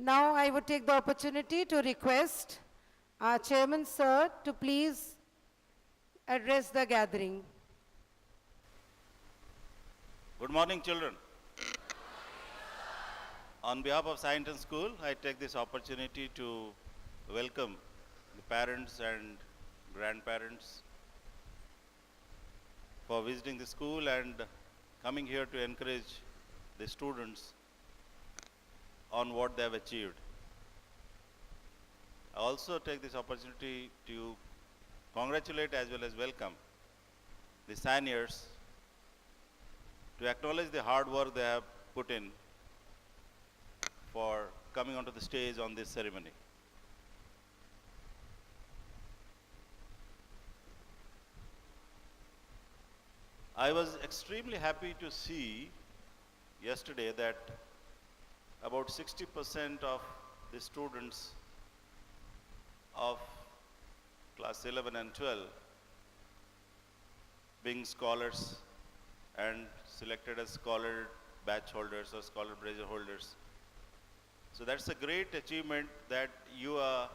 Now I would take the opportunity to request our chairman, sir, to please address the gathering. Good morning, children. On behalf of Scienton School, I take this opportunity to welcome the parents and grandparents for visiting the school and coming here to encourage the students on what they have achieved. I also take this opportunity to congratulate as well as welcome the seniors, to acknowledge the hard work they have put in for coming onto the stage on this ceremony. I was extremely happy to see yesterday that about 60% of the students of class 11 and 12 being scholars and selected as scholar batch holders or scholar brazier holders. So that's a great achievement that you are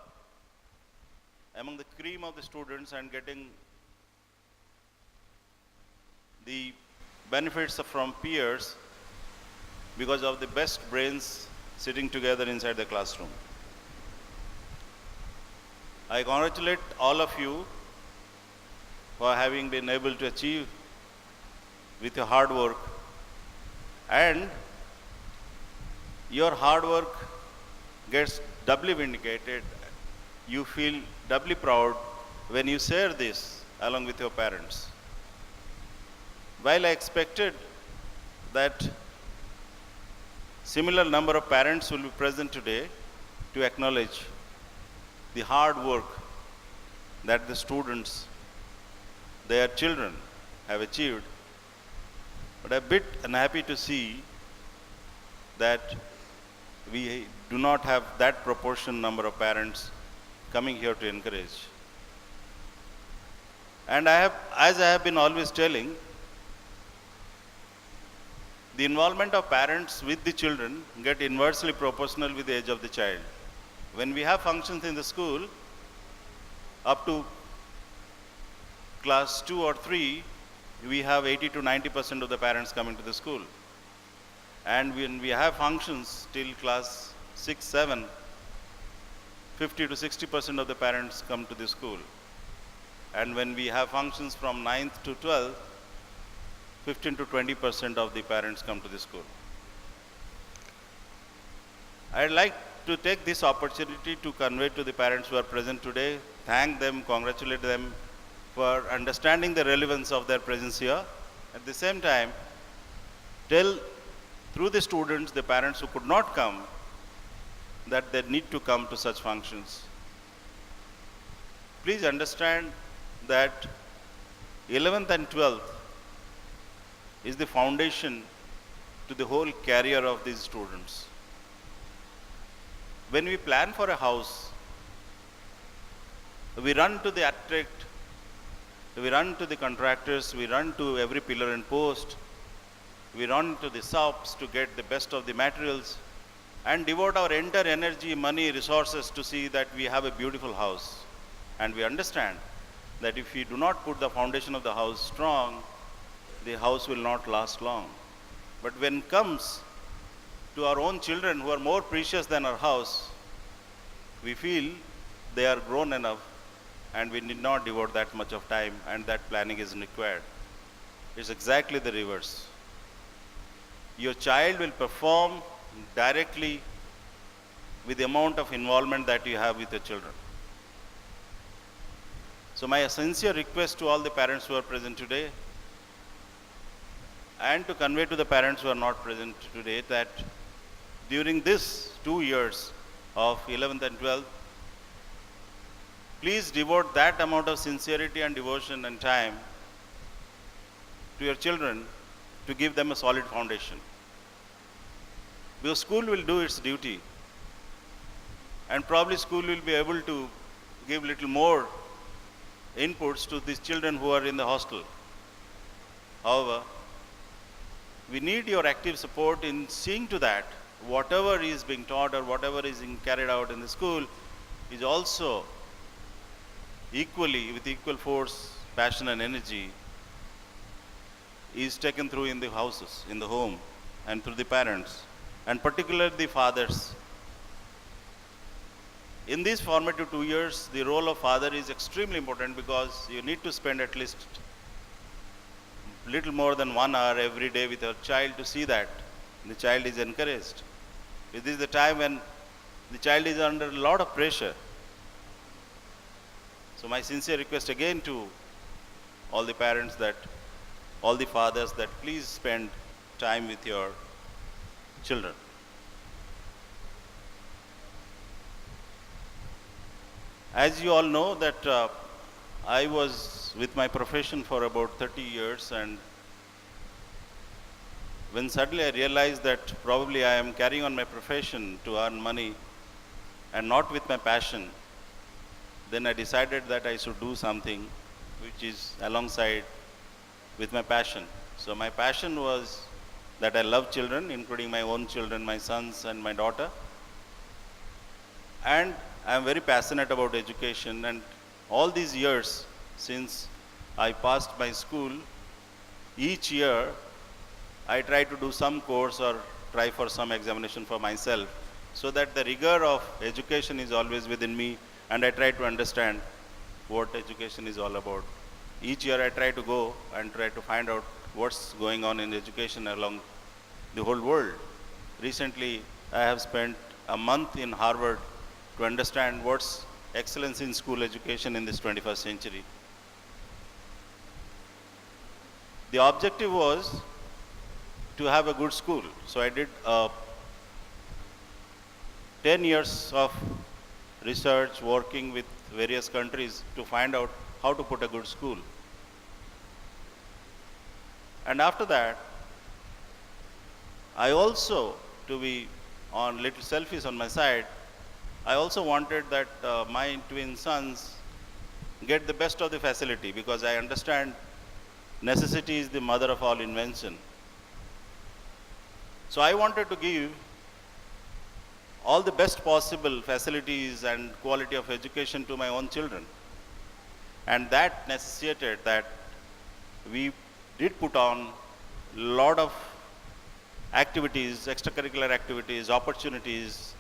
among the cream of the students and getting the benefits from peers because of the best brains sitting together inside the classroom. I congratulate all of you for having been able to achieve with your hard work, and your hard work gets doubly vindicated. You feel doubly proud when you share this along with your parents. While I expected that similar number of parents will be present today to acknowledge the hard work that the students, their children, have achieved, but I'm a bit unhappy to see that we do not have that proportion number of parents coming here to encourage. And as I have been always telling, the involvement of parents with the children get inversely proportional with the age of the child. When we have functions in the school, up to class 2 or 3, we have 80 to 90% of the parents coming to the school. And when we have functions till class 6, 7, 50 to 60% of the parents come to the school. And when we have functions from 9th to 12th, 15 to 20% of the parents come to the school. I'd like to take this opportunity to convey to the parents who are present today, thank them, congratulate them for understanding the relevance of their presence here. At the same time, tell through the students, the parents who could not come, that they need to come to such functions. Please understand that 11th and 12th is the foundation to the whole career of these students. When we plan for a house, we run to the architect, we run to the contractors, we run to every pillar and post, we run to the shops to get the best of the materials and devote our entire energy, money, resources to see that we have a beautiful house. And we understand that if we do not put the foundation of the house strong, the house will not last long. But when it comes to our own children who are more precious than our house, we feel they are grown enough and we need not devote that much of time, and that planning is required. It's exactly the reverse. Your child will perform directly with the amount of involvement that you have with your children. So my sincere request to all the parents who are present today, and to convey to the parents who are not present today, that during this 2 years of 11th and 12th, please devote that amount of sincerity and devotion and time to your children to give them a solid foundation. Because school will do its duty, and probably school will be able to give little more inputs to these children who are in the hostel. However, we need your active support in seeing to that whatever is being taught or whatever is being carried out in the school is also equally, with equal force, passion and energy, is taken through in the houses, in the home, and through the parents, and particularly the fathers. In these formative 2 years, the role of father is extremely important because you need to spend at least little more than 1 hour every day with your child to see that the child is encouraged. This is the time when the child is under a lot of pressure. So my sincere request again to all the parents, that all the fathers, that please spend time with your children. As you all know that I was with my profession for about 30 years, and when suddenly I realized that probably I am carrying on my profession to earn money and not with my passion, then I decided that I should do something which is alongside with my passion. So my passion was that I love children, including my own children, my sons and my daughter. And I am very passionate about education, and all these years since I passed my school, each year I try to do some course or try for some examination for myself, so that the rigor of education is always within me, and I try to understand what education is all about. Each year I try to go and try to find out what's going on in education along the whole world. Recently, I have spent a month in Harvard to understand what's excellence in school education in this 21st century. The objective was to have a good school. So I did 10 years of research working with various countries to find out how to put a good school. And after that, I also, to be on little selfish on my side, I also wanted that my twin sons get the best of the facility, because I understand necessity is the mother of all invention. So I wanted to give all the best possible facilities and quality of education to my own children. And that necessitated that we did put on a lot of activities, extracurricular activities, opportunities,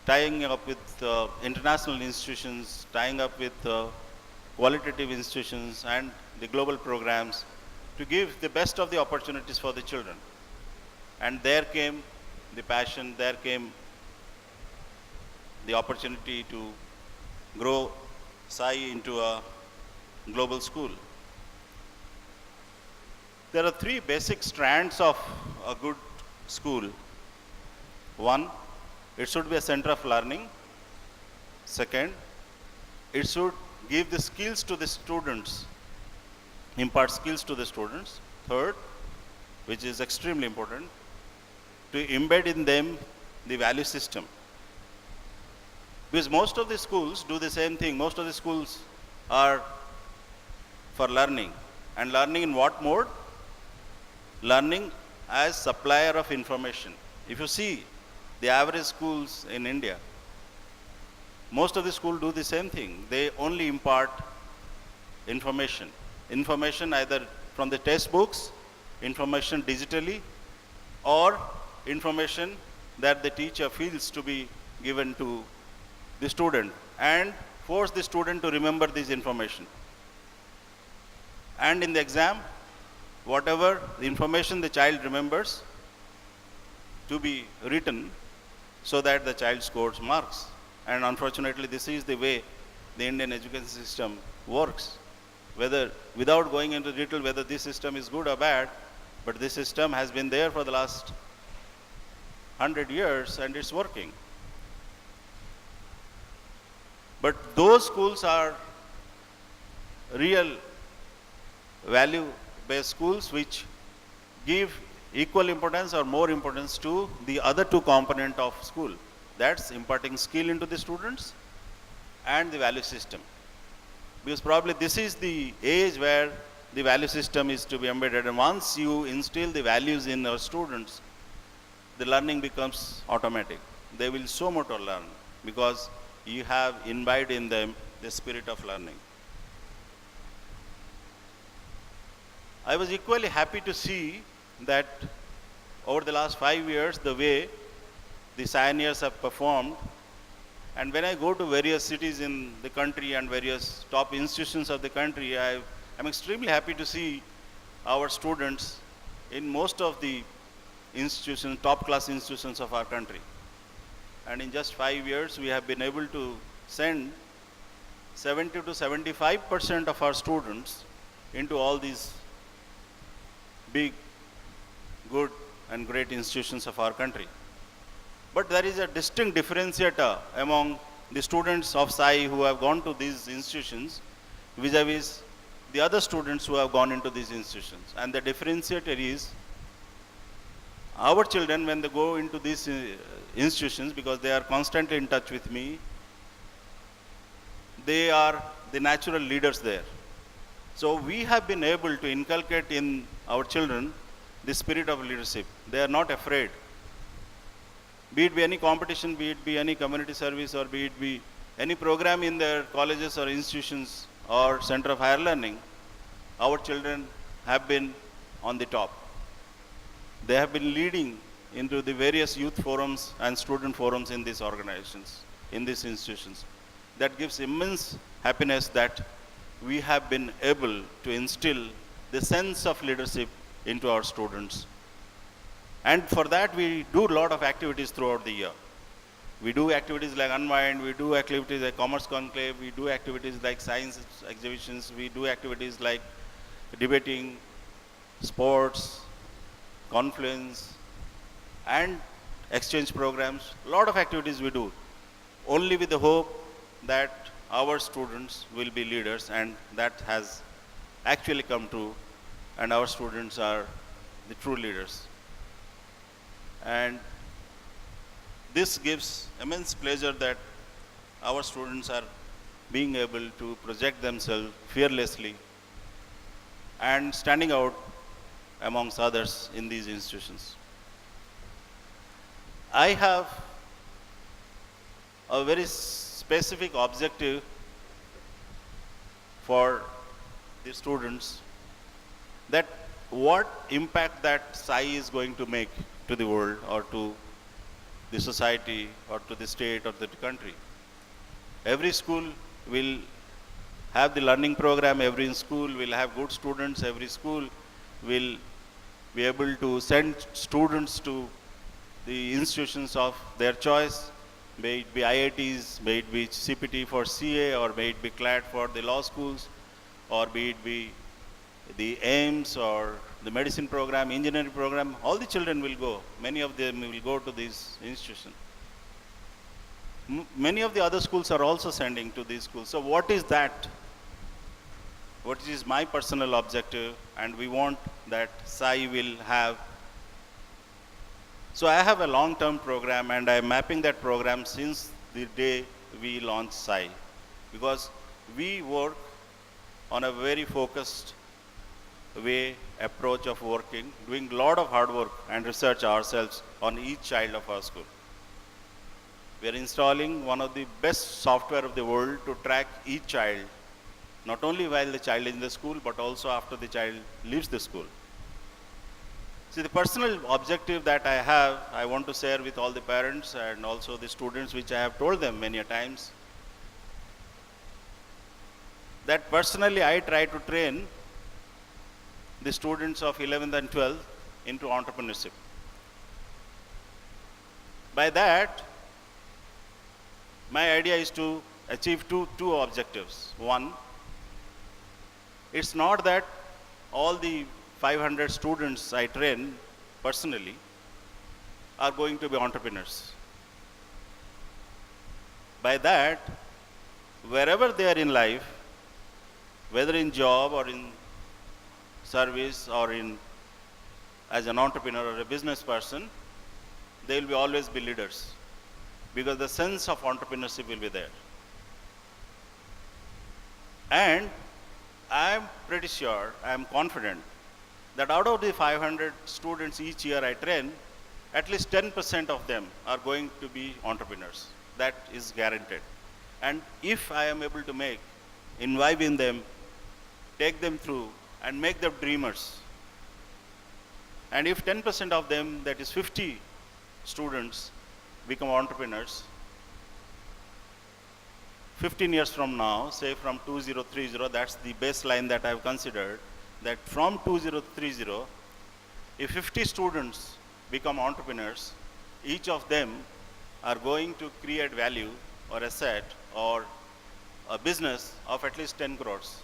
tying up with international institutions, tying up with qualitative institutions and the global programs to give the best of the opportunities for the children. And there came the passion, there came the opportunity to grow Sai into a global school. There are three basic strands of a good school. One, it should be a center of learning. Second, it should give the skills to the students, impart skills to the students. Third, which is extremely important, to embed in them the value system. Because most of the schools do the same thing. Most of the schools are for learning. And learning in what mode? Learning as supplier of information. If you see the average schools in India, most of the schools do the same thing. They only impart information. Information either from the textbooks, information digitally, or information that the teacher feels to be given to the student and force the student to remember this information. And in the exam, whatever the information the child remembers to be written so that the child scores marks. And unfortunately, this is the way the Indian education system works. Whether, without going into detail whether this system is good or bad, but this system has been there for the last 100 years and it's working. But those schools are real value-based schools which give equal importance or more importance to the other two components of school. That's imparting skill into the students and the value system. Because probably this is the age where the value system is to be embedded. And once you instill the values in our students, the learning becomes automatic. They will so much to learn because you have imbibed in them the spirit of learning. I was equally happy to see that over the last 5 years, the way the pioneers have performed. And when I go to various cities in the country and various top institutions of the country, I'm extremely happy to see our students in most of the institutions, top class institutions of our country. And in just 5 years, we have been able to send 70 to 75% of our students into all these big, good, and great institutions of our country. But there is a distinct differentiator among the students of Sai who have gone to these institutions vis-a-vis the other students who have gone into these institutions. And the differentiator is our children, when they go into these institutions, because they are constantly in touch with me, they are the natural leaders there. So we have been able to inculcate in our children the spirit of leadership. They are not afraid. Be it be any competition, be it be any community service, or be it be any program in their colleges or institutions or center of higher learning, our children have been on the top. They have been leading into the various youth forums and student forums in these organizations, in these institutions. That gives immense happiness that we have been able to instill the sense of leadership into our students. And for that, we do a lot of activities throughout the year. We do activities like Unwind, we do activities like Commerce Conclave, we do activities like science exhibitions, we do activities like debating, sports, confluence, and exchange programs. A lot of activities we do, only with the hope that our students will be leaders, and that has actually come true, and our students are the true leaders. And this gives immense pleasure that our students are being able to project themselves fearlessly and standing out amongst others in these institutions. I have a very specific objective for the students, that what impact that Sai is going to make to the world or to the society or to the state or the country. Every school will have the learning program, every school will have good students, every school will be able to send students to the institutions of their choice, may it be IITs, may it be CPT for CA, or may it be CLAT for the law schools, or be it be the AIMS or the medicine program, engineering program. All the children will go. Many of them will go to these institutions. Many of the other schools are also sending to these schools. So what is that? What is my personal objective? And we want that Sai will have. So I have a long-term program, and I am mapping that program since the day we launched Sai, because we work on a very focused way, approach of working, doing a lot of hard work and research ourselves on each child of our school. We are installing one of the best software of the world to track each child, not only while the child is in the school, but also after the child leaves the school. See, the personal objective that I have, I want to share with all the parents and also the students, which I have told them many a times, that personally I try to train the students of 11th and 12th into entrepreneurship. By that, my idea is to achieve two objectives. One, it's not that all the 500 students I train personally are going to be entrepreneurs. By that, wherever they are in life, whether in job or in service or in as an entrepreneur or a business person, they will always be leaders, because the sense of entrepreneurship will be there. And I am pretty sure, I am confident that out of the 500 students each year I train, at least 10% of them are going to be entrepreneurs. That is guaranteed. And if I am able to invive in them, take them through, and make them dreamers, and if 10% of them, that is 50 students, become entrepreneurs, 15 years from now, say from 2030, that's the baseline that I've considered, that from 2030, if 50 students become entrepreneurs, each of them are going to create value or asset or a business of at least 10 crores,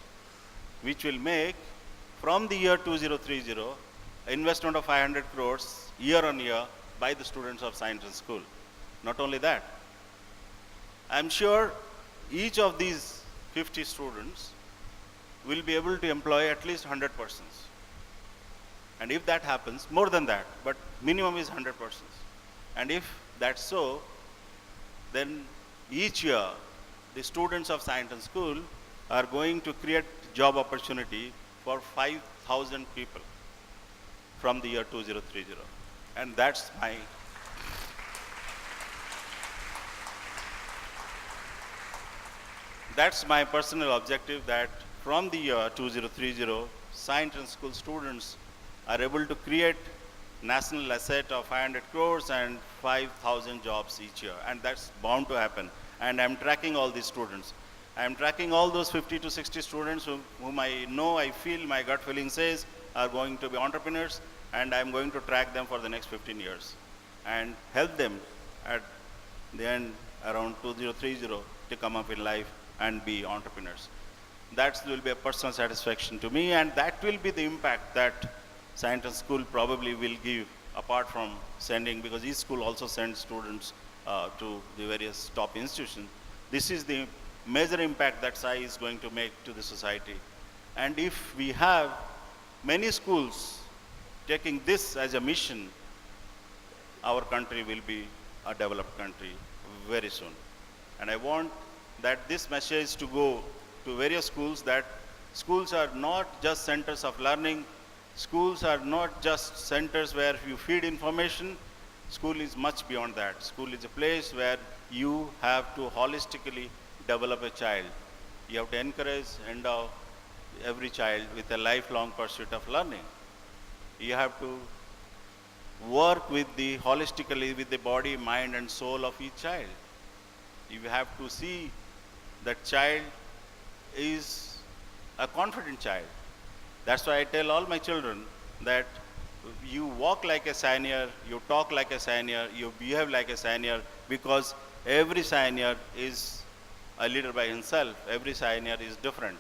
which will make from the year 2030 investment of 500 crores year on year by the students of science and school. Not only that, I'm sure each of these 50 students will be able to employ at least 100 persons. And if that happens, more than that, but minimum is 100 persons. And if that's so, then each year the students of science and school are going to create job opportunity for 5,000 people from the year 2030. And that's my personal objective, that from the year 2030, science and school students are able to create national asset of 500 crores and 5,000 jobs each year. And that's bound to happen. And I'm tracking all these students. I'm tracking all those 50 to 60 students whom I know, I feel, my gut feeling says are going to be entrepreneurs, and I'm going to track them for the next 15 years and help them at the end around 2030 to come up in life and be entrepreneurs. That will be a personal satisfaction to me, and that will be the impact that science and school probably will give, apart from sending, because each school also sends students to the various top institutions. This is the major impact that SAI is going to make to the society. And if we have many schools taking this as a mission, our country will be a developed country very soon. And I want that this message to go to various schools, that schools are not just centers of learning, schools are not just centers where you feed information. School is much beyond that. School is a place where you have to holistically develop a child. You have to endow every child with a lifelong pursuit of learning. You have to work with holistically with the body, mind, and soul of each child. You have to see that child is a confident child. That's why I tell all my children that you walk like a senior, you talk like a senior, you behave like a senior, because every senior is a leader by himself. Every senior is different.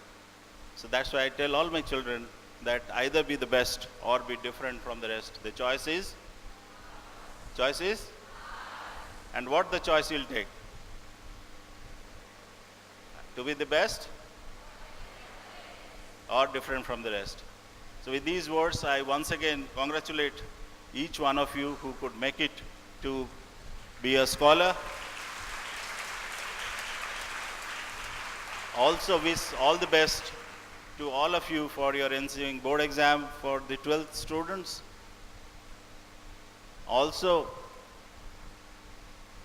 So that's why I tell all my children that either be the best or be different from the rest. The choice is? And what the choice you'll take? To be the best or different from the rest? So with these words, I once again congratulate each one of you who could make it to be a scholar. Also wish all the best to all of you for your ensuing board exam for the 12th students. Also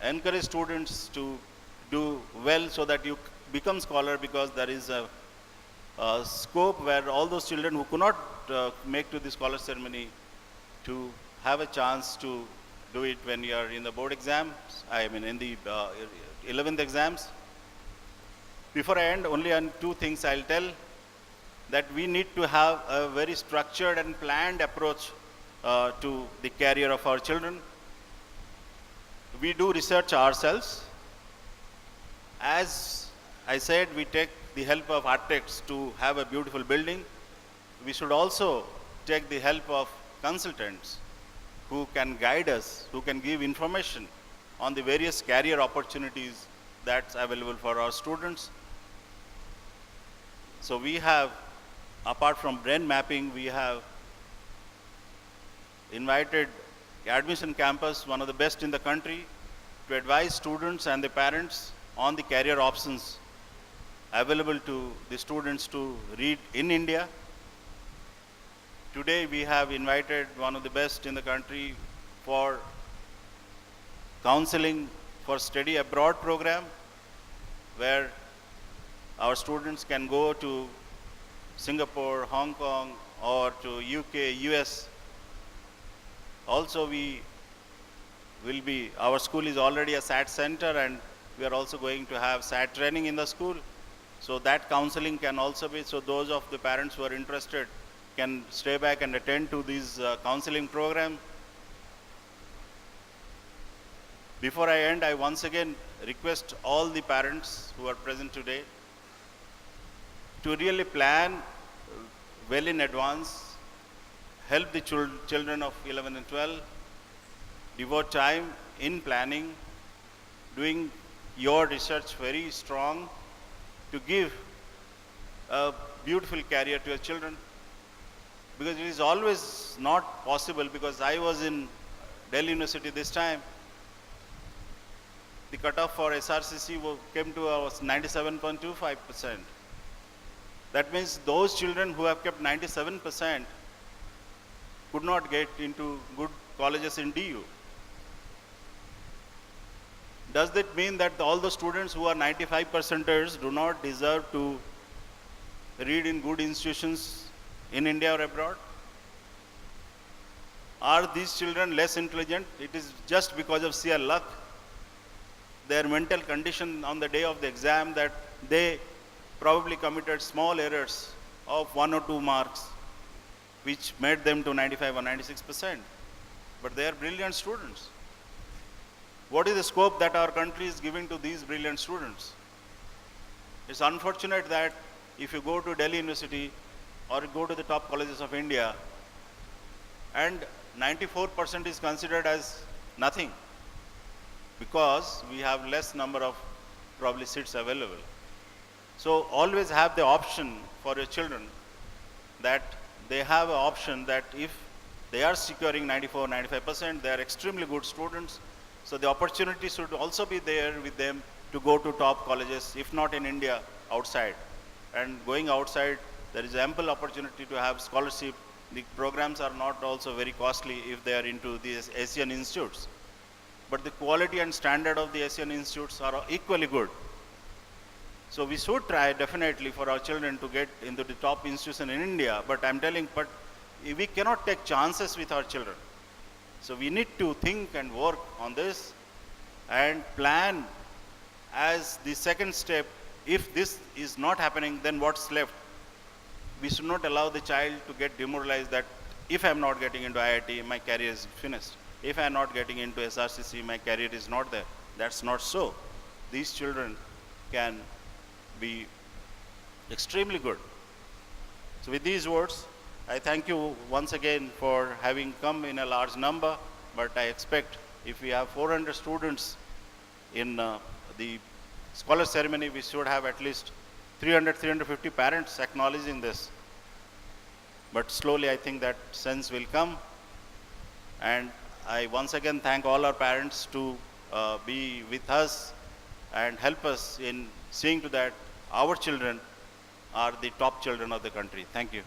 encourage students to do well so that you become scholar, because there is a scope where all those children who could not make to the scholar ceremony to have a chance to do it when you are in the board exams, I mean in the 11th exams. Before I end, only on two things I'll tell, that we need to have a very structured and planned approach to the career of our children. We do research ourselves. As I said, we take the help of architects to have a beautiful building. We should also take the help of consultants who can guide us, who can give information on the various career opportunities that's available for our students. So we have, apart from brain mapping, we have invited Admission Campus, one of the best in the country, to advise students and the parents on the career options available to the students to read in India. Today we have invited one of the best in the country for counseling for study abroad program, where our students can go to Singapore, Hong Kong, or to UK, US. Also, our school is already a SAT center, and we are also going to have SAT training in the school. So that counseling can also be, so those of the parents who are interested can stay back and attend to these counseling program. Before I end, I once again request all the parents who are present today to really plan well in advance, help the children of 11 and 12, devote time in planning, doing your research very strong to give a beautiful career to your children. Because it is always not possible, because I was in Delhi University this time. The cutoff for SRCC came to 97.25%. That means those children who have kept 97% could not get into good colleges in DU. Does that mean that all the students who are 95%ers do not deserve to read in good institutions in India or abroad? Are these children less intelligent? It is just because of sheer luck, their mental condition on the day of the exam, that they probably committed small errors of 1 or 2 marks, which made them to 95 or 96%. But they are brilliant students. What is the scope that our country is giving to these brilliant students? It's unfortunate that if you go to Delhi University or go to the top colleges of India, and 94% is considered as nothing, because we have less number of probably seats available. So always have the option for your children, that they have an option that if they are securing 94, 95%, they are extremely good students. So the opportunity should also be there with them to go to top colleges, if not in India, outside. And going outside, there is ample opportunity to have scholarship. The programs are not also very costly if they are into these Asian institutes. But the quality and standard of the Asian institutes are equally good. So we should try definitely for our children to get into the top institution in India. But I'm telling, but we cannot take chances with our children. So we need to think and work on this and plan as the second step. If this is not happening, then what's left? We should not allow the child to get demoralized that if I'm not getting into IIT, my career is finished. If I'm not getting into SRCC, my career is not there. That's not so. These children can be extremely good. So with these words, I thank you once again for having come in a large number, but I expect if we have 400 students in the scholar ceremony, we should have at least 300, 350 parents acknowledging this. But slowly I think that sense will come. And I once again thank all our parents to be with us and help us in seeing to that our children are the top children of the country. Thank you.